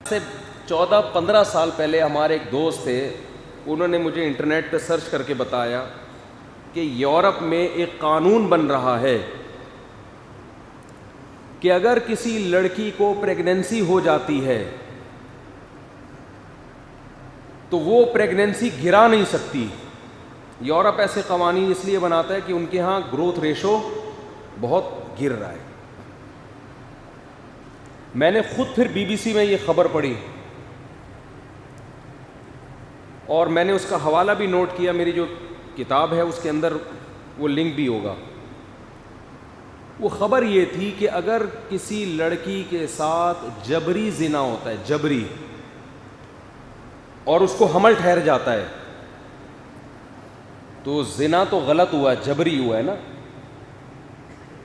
سے 14-15 سال پہلے ہمارے ایک دوست تھے، انہوں نے مجھے انٹرنیٹ پہ سرچ کر کے بتایا کہ یورپ میں ایک قانون بن رہا ہے کہ اگر کسی لڑکی کو پریگننسی ہو جاتی ہے تو وہ پریگننسی گرا نہیں سکتی. یورپ ایسے قوانین اس لیے بناتا ہے کہ ان کے ہاں گروتھ ریشو بہت گر رہا ہے. میں نے خود پھر BBC میں یہ خبر پڑھی اور میں نے اس کا حوالہ بھی نوٹ کیا. میری جو کتاب ہے اس کے اندر وہ لنک بھی ہوگا. وہ خبر یہ تھی کہ اگر کسی لڑکی کے ساتھ جبری زنا ہوتا ہے، جبری، اور اس کو حمل ٹھہر جاتا ہے تو زنا تو غلط ہوا ہے، جبری ہوا ہے نا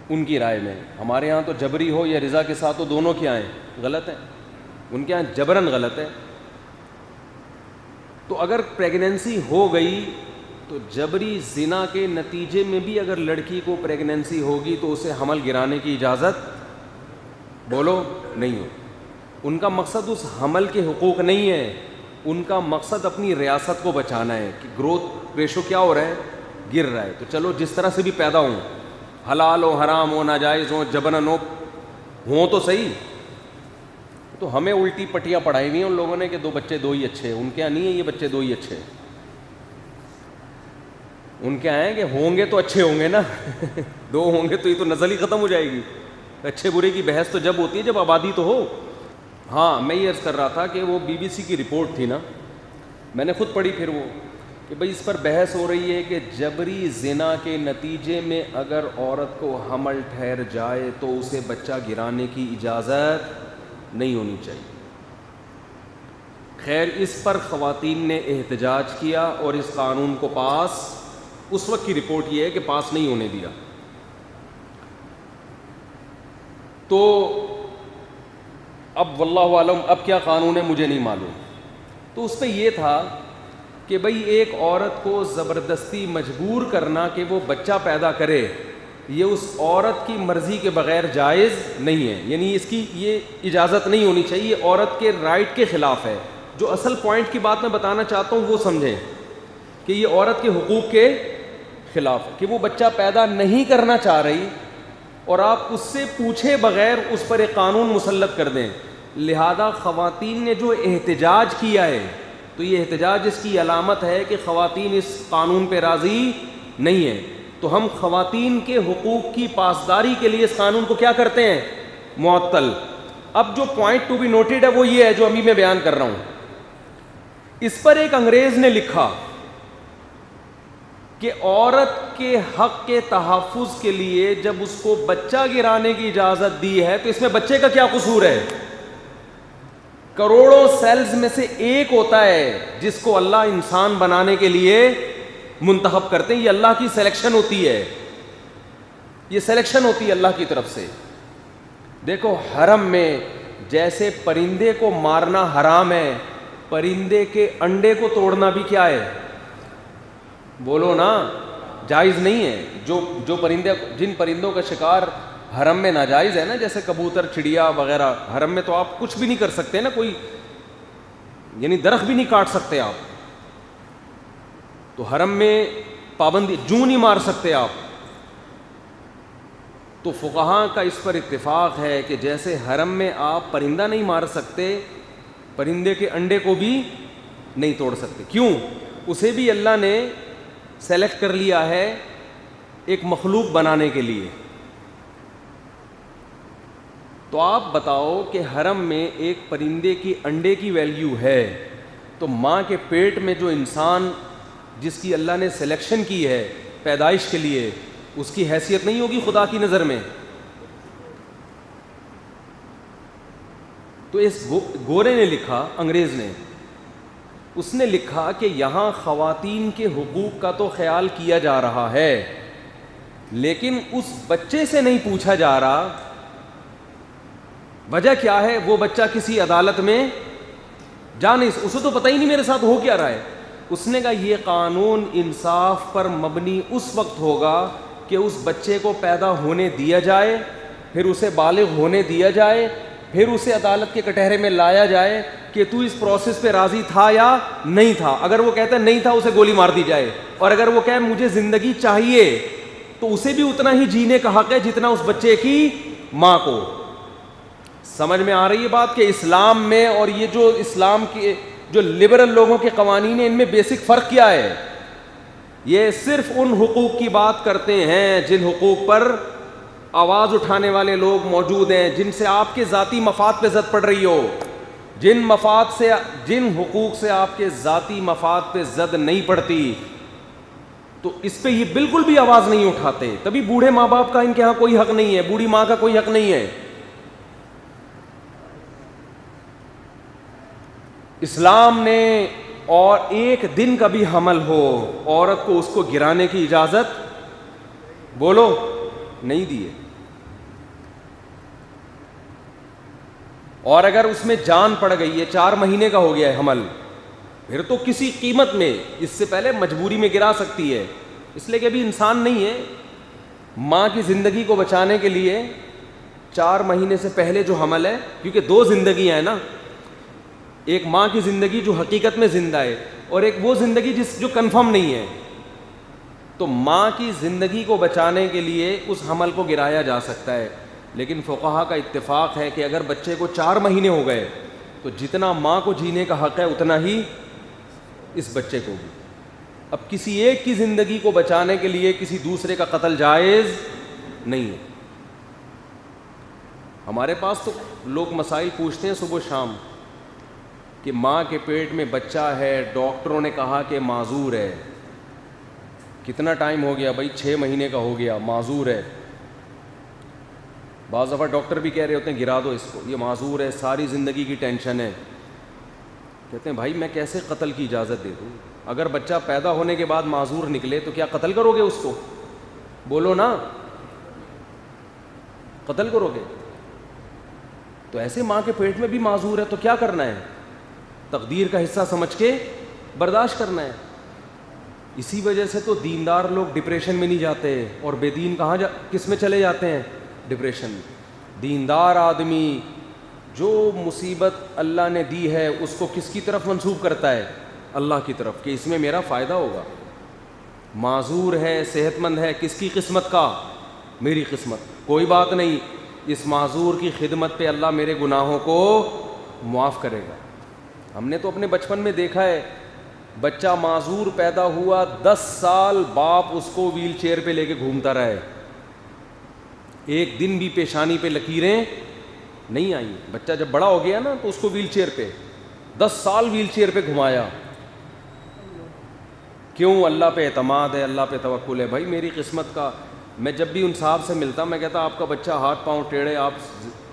ان کی رائے میں. ہمارے ہاں تو جبری ہو یا رضا کے ساتھ ہو، دونوں کے آئیں غلط ہیں، ان کے ہاں جبرن غلط ہے. تو اگر پریگننسی ہو گئی تو جبری زنا کے نتیجے میں بھی اگر لڑکی کو پریگننسی ہوگی تو اسے حمل گرانے کی اجازت بولو نہیں ہو. ان کا مقصد اس حمل کے حقوق نہیں ہے، ان کا مقصد اپنی ریاست کو بچانا ہے کہ گروتھ ریشو کیا ہو رہا ہے، گر رہا ہے. تو چلو جس طرح سے بھی پیدا ہوں، حلال ہو، حرام ہو، ناجائز ہو، جبرن ہوں تو صحیح. تو ہمیں الٹی پٹیاں پڑھائی ہوئی ہیں ان لوگوں نے کہ 2 بچے 2 ہی اچھے ہیں. ان کے یہاں نہیں ہے یہ بچے 2 ہی اچھے ہیں. ان کے آئیں کہ ہوں گے تو اچھے ہوں گے نا 2 ہوں گے تو یہ تو نسل ہی ختم ہو جائے گی. اچھے برے کی بحث تو جب ہوتی ہے جب آبادی تو ہو. ہاں میں یہ عرض کر رہا تھا کہ وہ BBC کی رپورٹ تھی نا، میں نے خود پڑھی پھر وہ کہ بھئی اس پر بحث ہو رہی ہے کہ جبری زنا کے نتیجے میں اگر عورت کو حمل ٹھہر جائے تو اسے بچہ گرانے کی اجازت نہیں ہونی چاہیے. خیر اس پر خواتین نے احتجاج کیا اور اس قانون کو پاس، اس وقت کی رپورٹ یہ ہے کہ پاس نہیں ہونے دیا. تو اب واللہ عالم اب کیا قانون ہے مجھے نہیں معلوم. تو اس پہ یہ تھا کہ بھئی ایک عورت کو زبردستی مجبور کرنا کہ وہ بچہ پیدا کرے یہ اس عورت کی مرضی کے بغیر جائز نہیں ہے. یعنی اس کی یہ اجازت نہیں ہونی چاہیے، یہ عورت کے رائٹ کے خلاف ہے. جو اصل پوائنٹ کی بات میں بتانا چاہتا ہوں وہ سمجھیں کہ یہ عورت کے حقوق کے خلاف ہے کہ وہ بچہ پیدا نہیں کرنا چاہ رہی اور آپ اس سے پوچھے بغیر اس پر ایک قانون مسلط کر دیں. لہذا خواتین نے جو احتجاج کیا ہے تو یہ احتجاج اس کی علامت ہے کہ خواتین اس قانون پہ راضی نہیں ہیں. تو ہم خواتین کے حقوق کی پاسداری کے لیے اس قانون کو کیا کرتے ہیں، معطل. اب جو پوائنٹ ٹو بی نوٹڈ ہے وہ یہ ہے جو ابھی میں بیان کر رہا ہوں. اس پر ایک انگریز نے لکھا کہ عورت کے حق کے تحفظ کے لیے جب اس کو بچہ گرانے کی اجازت دی ہے تو اس میں بچے کا کیا قصور ہے. کروڑوں سیلز میں سے ایک ہوتا ہے جس کو اللہ انسان بنانے کے لیے منتخب کرتے ہیں. یہ اللہ کی سلیکشن ہوتی ہے، یہ سلیکشن ہوتی ہے اللہ کی طرف سے. دیکھو حرم میں جیسے پرندے کو مارنا حرام ہے، پرندے کے انڈے کو توڑنا بھی کیا ہے، بولو نا، جائز نہیں ہے. جو پرندے، جن پرندوں کا شکار حرم میں ناجائز ہے نا، جیسے کبوتر، چڑیا وغیرہ، حرم میں تو آپ کچھ بھی نہیں کر سکتے نا، کوئی یعنی درخت بھی نہیں کاٹ سکتے آپ. تو حرم میں پابندی، جوں نہیں مار سکتے آپ. تو فقہاء کا اس پر اتفاق ہے کہ جیسے حرم میں آپ پرندہ نہیں مار سکتے، پرندے کے انڈے کو بھی نہیں توڑ سکتے. کیوں؟ اسے بھی اللہ نے سلیکٹ کر لیا ہے ایک مخلوق بنانے کے لیے. تو آپ بتاؤ کہ حرم میں ایک پرندے کی انڈے کی ویلیو ہے تو ماں کے پیٹ میں جو انسان جس کی اللہ نے سلیکشن کی ہے پیدائش کے لیے، اس کی حیثیت نہیں ہوگی خدا کی نظر میں. تو اس گورے نے لکھا، انگریز نے، اس نے لکھا کہ یہاں خواتین کے حقوق کا تو خیال کیا جا رہا ہے لیکن اس بچے سے نہیں پوچھا جا رہا. وجہ کیا ہے؟ وہ بچہ کسی عدالت میں جا نہیں، اسے تو پتہ ہی نہیں میرے ساتھ ہو کیا رہا ہے. اس نے کہا یہ قانون انصاف پر مبنی اس وقت ہوگا کہ اس بچے کو پیدا ہونے دیا جائے، پھر اسے بالغ ہونے دیا جائے، پھر اسے عدالت کے کٹہرے میں لایا جائے کہ تو اس پروسیس پہ راضی تھا یا نہیں تھا. اگر وہ کہتا ہے نہیں تھا, اسے گولی مار دی جائے. اور اگر وہ کہے مجھے زندگی چاہیے, تو اسے بھی اتنا ہی جینے کا حق ہے جتنا اس بچے کی ماں کو. سمجھ میں آ رہی ہے بات کہ اسلام میں اور یہ جو اسلام کے جو لبرل لوگوں کے قوانین ہیں, ان میں بیسک فرق کیا ہے؟ یہ صرف ان حقوق کی بات کرتے ہیں جن حقوق پر آواز اٹھانے والے لوگ موجود ہیں, جن سے آپ کے ذاتی مفاد پہ زد پڑ رہی ہو. جن حقوق سے آپ کے ذاتی مفاد پہ زد نہیں پڑتی, تو اس پہ یہ بالکل بھی آواز نہیں اٹھاتے. تبھی بوڑھے ماں باپ کا ان کے ہاں کوئی حق نہیں ہے, بوڑھی ماں کا کوئی حق نہیں ہے. اسلام نے اور ایک دن کا بھی حمل ہو, عورت کو اس کو گرانے کی اجازت بولو نہیں دی ہے. اور اگر اس میں جان پڑ گئی ہے, 4 مہینے کا ہو گیا ہے حمل, پھر تو کسی قیمت میں, اس سے پہلے مجبوری میں گرا سکتی ہے, اس لیے کہ ابھی انسان نہیں ہے. ماں کی زندگی کو بچانے کے لیے 4 مہینے سے پہلے جو حمل ہے, کیونکہ 2 زندگیاں ہیں نا, ایک ماں کی زندگی جو حقیقت میں زندہ ہے, اور ایک وہ زندگی جو کنفرم نہیں ہے. تو ماں کی زندگی کو بچانے کے لیے اس حمل کو گرایا جا سکتا ہے. لیکن فقہا کا اتفاق ہے کہ اگر بچے کو 4 مہینے ہو گئے, تو جتنا ماں کو جینے کا حق ہے اتنا ہی اس بچے کو بھی. اب کسی ایک کی زندگی کو بچانے کے لیے کسی دوسرے کا قتل جائز نہیں ہے. ہمارے پاس تو لوگ مسائل پوچھتے ہیں صبح و شام کہ ماں کے پیٹ میں بچہ ہے, ڈاکٹروں نے کہا کہ معذور ہے. کتنا ٹائم ہو گیا بھائی؟ 6 مہینے کا ہو گیا, معذور ہے. بعض دفعہ ڈاکٹر بھی کہہ رہے ہوتے ہیں گرا دو اس کو, یہ معذور ہے, ساری زندگی کی ٹینشن ہے. کہتے ہیں بھائی میں کیسے قتل کی اجازت دے دوں؟ اگر بچہ پیدا ہونے کے بعد معذور نکلے تو کیا قتل کرو گے اس کو؟ بولو نا, قتل کرو گے؟ تو ایسے ماں کے پیٹ میں بھی معذور ہے تو کیا کرنا ہے؟ تقدیر کا حصہ سمجھ کے برداشت کرنا ہے. اسی وجہ سے تو دیندار لوگ ڈپریشن میں نہیں جاتے, اور بے دین کس میں چلے جاتے ہیں؟ ڈپریشن میں. دیندار آدمی جو مصیبت اللہ نے دی ہے اس کو کس کی طرف منسوب کرتا ہے؟ اللہ کی طرف, کہ اس میں میرا فائدہ ہوگا. معذور ہے, صحت مند ہے, کس کی قسمت کا؟ میری قسمت. کوئی بات نہیں, اس معذور کی خدمت پہ اللہ میرے گناہوں کو معاف کرے گا. ہم نے تو اپنے بچپن میں دیکھا ہے, بچہ معذور پیدا ہوا, 10 سال باپ اس کو ویل چیئر پہ لے کے گھومتا رہے, ایک دن بھی پیشانی پہ لکیریں نہیں آئیں. بچہ جب بڑا ہو گیا نا تو اس کو ویل چیئر پہ 10 سال ویل چیئر پہ گھمایا. کیوں؟ اللہ پہ اعتماد ہے, اللہ پہ توکل ہے. بھائی میری قسمت کا. میں جب بھی ان صاحب سے ملتا میں کہتا آپ کا بچہ ہاتھ پاؤں ٹیڑھے, آپ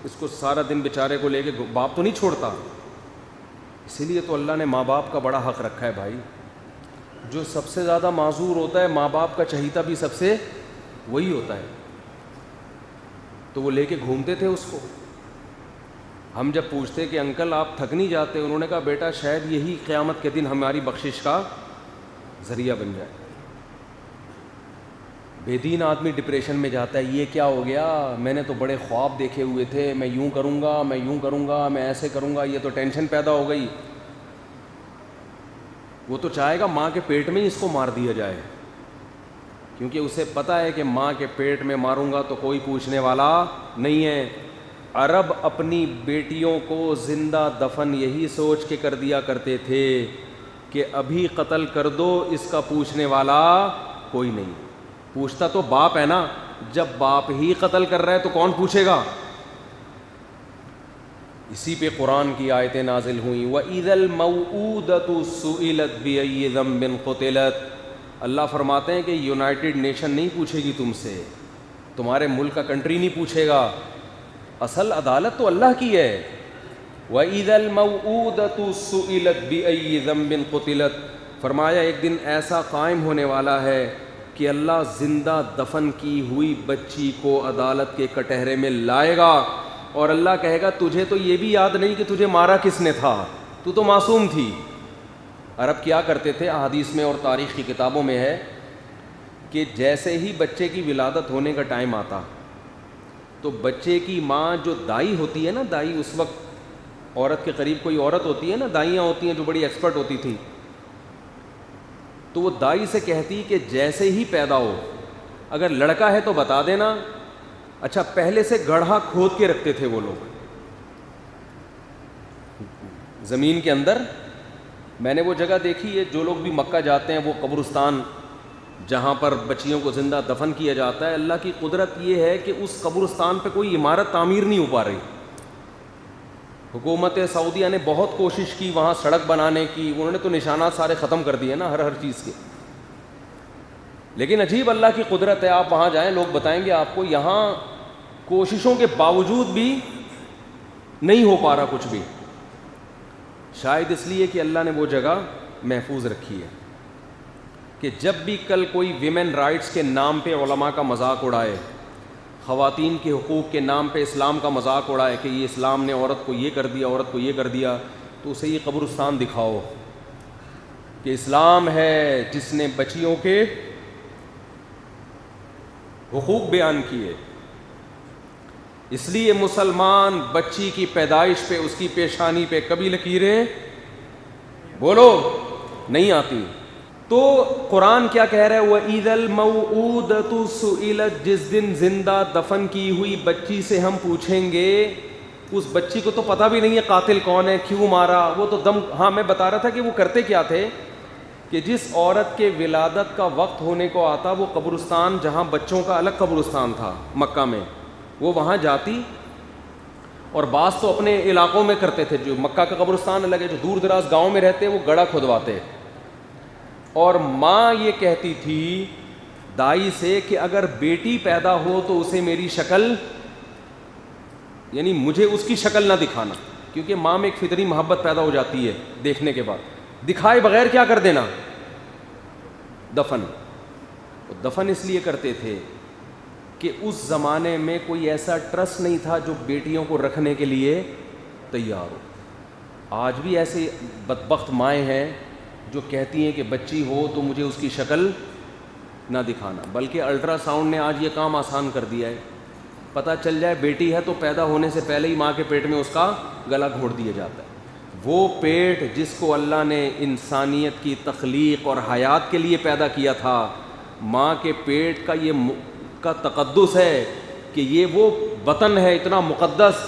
اس کو سارا دن بیچارے کو لے کے, باپ تو نہیں چھوڑتا. اسی لیے تو اللہ نے ماں باپ کا بڑا حق رکھا ہے بھائی. جو سب سے زیادہ معذور ہوتا ہے, ماں باپ کا چہیتا بھی سب سے وہی ہوتا ہے. تو وہ لے کے گھومتے تھے اس کو. ہم جب پوچھتے کہ انکل آپ تھک نہیں جاتے؟ انہوں نے کہا بیٹا شاید یہی قیامت کے دن ہماری بخشش کا ذریعہ بن جائے. بے دین آدمی ڈپریشن میں جاتا ہے, یہ کیا ہو گیا؟ میں نے تو بڑے خواب دیکھے ہوئے تھے, میں یوں کروں گا, میں یوں کروں گا, میں ایسے کروں گا, یہ تو ٹینشن پیدا ہو گئی. وہ تو چاہے گا ماں کے پیٹ میں ہی اس کو مار دیا جائے, کیونکہ اسے پتہ ہے کہ ماں کے پیٹ میں ماروں گا تو کوئی پوچھنے والا نہیں ہے. عرب اپنی بیٹیوں کو زندہ دفن یہی سوچ کے کر دیا کرتے تھے کہ ابھی قتل کر دو, اس کا پوچھنے والا کوئی نہیں. پوچھتا تو باپ ہے نا, جب باپ ہی قتل کر رہا ہے تو کون پوچھے گا؟ اسی پہ قرآن کی آیتیں نازل ہوئیں. وَإِذَا الْمَوْءُودَةُ سُئِلَتْ بِأَيِّ ذَنبٍ قُتِلَتْ. اللہ فرماتے ہیں کہ یونائٹڈ نیشن نہیں پوچھے گی تم سے, تمہارے ملک کا کنٹری نہیں پوچھے گا, اصل عدالت تو اللہ کی ہے. وَإِذَا الْمَوْءُودَةُ سُئِلَتْ بِأَيِّ ذَنبٍ قُتِلَتْ. فرمایا ایک دن ایسا قائم ہونے والا ہے کہ اللہ زندہ دفن کی ہوئی بچی کو عدالت کے کٹہرے میں لائے گا, اور اللہ کہے گا تجھے تو یہ بھی یاد نہیں کہ تجھے مارا کس نے تھا, تو معصوم تھی. عرب کیا کرتے تھے, احادیث میں اور تاریخ کی کتابوں میں ہے کہ جیسے ہی بچے کی ولادت ہونے کا ٹائم آتا تو بچے کی ماں جو دائی ہوتی ہے نا، دائی اس وقت عورت کے قریب کوئی عورت ہوتی ہے نا، دائیاں ہوتی ہیں جو بڑی ایکسپرٹ ہوتی تھی، تو وہ دائی سے کہتی کہ جیسے ہی پیدا ہو، اگر لڑکا ہے تو بتا دینا. اچھا پہلے سے گڑھا کھود کے رکھتے تھے وہ لوگ زمین کے اندر. میں نے وہ جگہ دیکھی ہے، جو لوگ بھی مکہ جاتے ہیں وہ قبرستان جہاں پر بچیوں کو زندہ دفن کیا جاتا ہے، اللہ کی قدرت یہ ہے کہ اس قبرستان پہ کوئی عمارت تعمیر نہیں ہو پا رہی. حکومت سعودیہ نے بہت کوشش کی وہاں سڑک بنانے کی، انہوں نے تو نشانات سارے ختم کر دیے نا ہر چیز کے. لیکن عجیب اللہ کی قدرت ہے، آپ وہاں جائیں لوگ بتائیں گے آپ کو، یہاں کوششوں کے باوجود بھی نہیں ہو پا رہا کچھ بھی. شاید اس لیے کہ اللہ نے وہ جگہ محفوظ رکھی ہے کہ جب بھی کل کوئی ویمن رائٹس کے نام پہ علماء کا مذاق اڑائے، خواتین کے حقوق کے نام پہ اسلام کا مذاق اڑائے کہ یہ اسلام نے عورت کو یہ کر دیا، عورت کو یہ کر دیا، تو اسے یہ قبرستان دکھاؤ کہ اسلام ہے جس نے بچیوں کے حقوق بیان کیے. اس لیے مسلمان بچی کی پیدائش پہ، اس کی پیشانی پہ کبھی لکیریں بولو نہیں آتی. تو قرآن کیا کہہ رہا ہے؟ وَإِذَا الْمَوْءُودَةُ سُئِلَتْ، جس دن زندہ دفن کی ہوئی بچی سے ہم پوچھیں گے. اس بچی کو تو پتہ بھی نہیں ہے قاتل کون ہے، کیوں مارا، وہ تو دم. ہاں میں بتا رہا تھا کہ وہ کرتے کیا تھے کہ جس عورت کے ولادت کا وقت ہونے کو آتا، وہ قبرستان جہاں بچوں کا الگ قبرستان تھا مکہ میں، وہ وہاں جاتی، اور بعض تو اپنے علاقوں میں کرتے تھے، جو مکہ کا قبرستان الگ ہے، جو دور دراز گاؤں میں رہتے وہ گڑھا کھودواتے. اور ماں یہ کہتی تھی دائی سے کہ اگر بیٹی پیدا ہو تو اسے میری شکل، یعنی مجھے اس کی شکل نہ دکھانا، کیونکہ ماں میں ایک فطری محبت پیدا ہو جاتی ہے دیکھنے کے بعد. دکھائے بغیر کیا کر دینا، دفن. دفن اس لیے کرتے تھے کہ اس زمانے میں کوئی ایسا ٹرسٹ نہیں تھا جو بیٹیوں کو رکھنے کے لیے تیار ہو. آج بھی ایسے بدبخت مائیں ہیں جو کہتی ہیں کہ بچی ہو تو مجھے اس کی شکل نہ دکھانا، بلکہ الٹرا ساؤنڈ نے آج یہ کام آسان کر دیا ہے. پتہ چل جائے بیٹی ہے تو پیدا ہونے سے پہلے ہی ماں کے پیٹ میں اس کا گلا گھونٹ دیا جاتا ہے. وہ پیٹ جس کو اللہ نے انسانیت کی تخلیق اور حیات کے لیے پیدا کیا تھا، ماں کے پیٹ کا یہ کا تقدس ہے کہ یہ وہ وطن ہے اتنا مقدس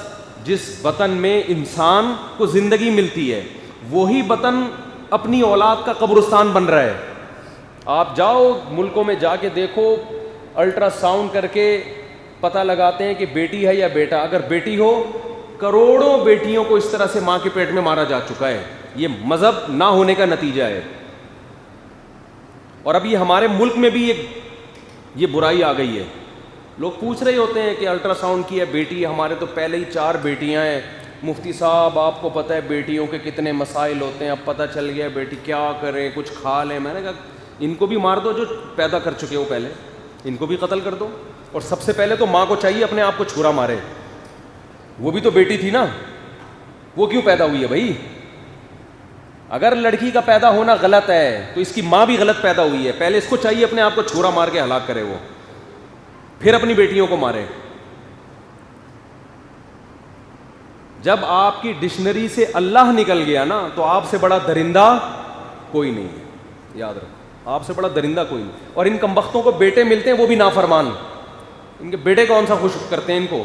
جس وطن میں انسان کو زندگی ملتی ہے. وہی وطن اپنی اولاد کا قبرستان بن رہا ہے. آپ جاؤ ملکوں میں جا کے دیکھو، الٹرا ساؤنڈ کر کے پتہ لگاتے ہیں کہ بیٹی ہے یا بیٹا. اگر بیٹی ہو، کروڑوں بیٹیوں کو اس طرح سے ماں کے پیٹ میں مارا جا چکا ہے. یہ مذہب نہ ہونے کا نتیجہ ہے. اور اب یہ ہمارے ملک میں بھی یہ برائی آ گئی ہے. لوگ پوچھ رہے ہوتے ہیں کہ الٹرا ساؤنڈ کی ہے بیٹی ہے، ہمارے تو پہلے ہی 4 بیٹیاں ہیں. مفتی صاحب آپ کو پتہ ہے بیٹیوں کے کتنے مسائل ہوتے ہیں، اب پتہ چل گیا بیٹی کیا کریں، کچھ کھا لیں. میں نے کہا ان کو بھی مار دو جو پیدا کر چکے ہو، پہلے ان کو بھی قتل کر دو. اور سب سے پہلے تو ماں کو چاہیے اپنے آپ کو چھرا مارے. وہ بھی تو بیٹی تھی نا، وہ کیوں پیدا ہوئی ہے بھائی؟ اگر لڑکی کا پیدا ہونا غلط ہے تو اس کی ماں بھی غلط پیدا ہوئی ہے. پہلے اس کو چاہیے اپنے آپ کو چھرا مار کے ہلاک کرے، وہ پھر اپنی بیٹیوں کو مارے. جب آپ کی ڈکشنری سے اللہ نکل گیا نا تو آپ سے بڑا درندہ کوئی نہیں ہے. یاد رکھو، آپ سے بڑا درندہ کوئی نہیں. اور ان کمبختوں کو بیٹے ملتے ہیں وہ بھی نافرمان. ان کے بیٹے کون سا خوش کرتے ہیں ان کو؟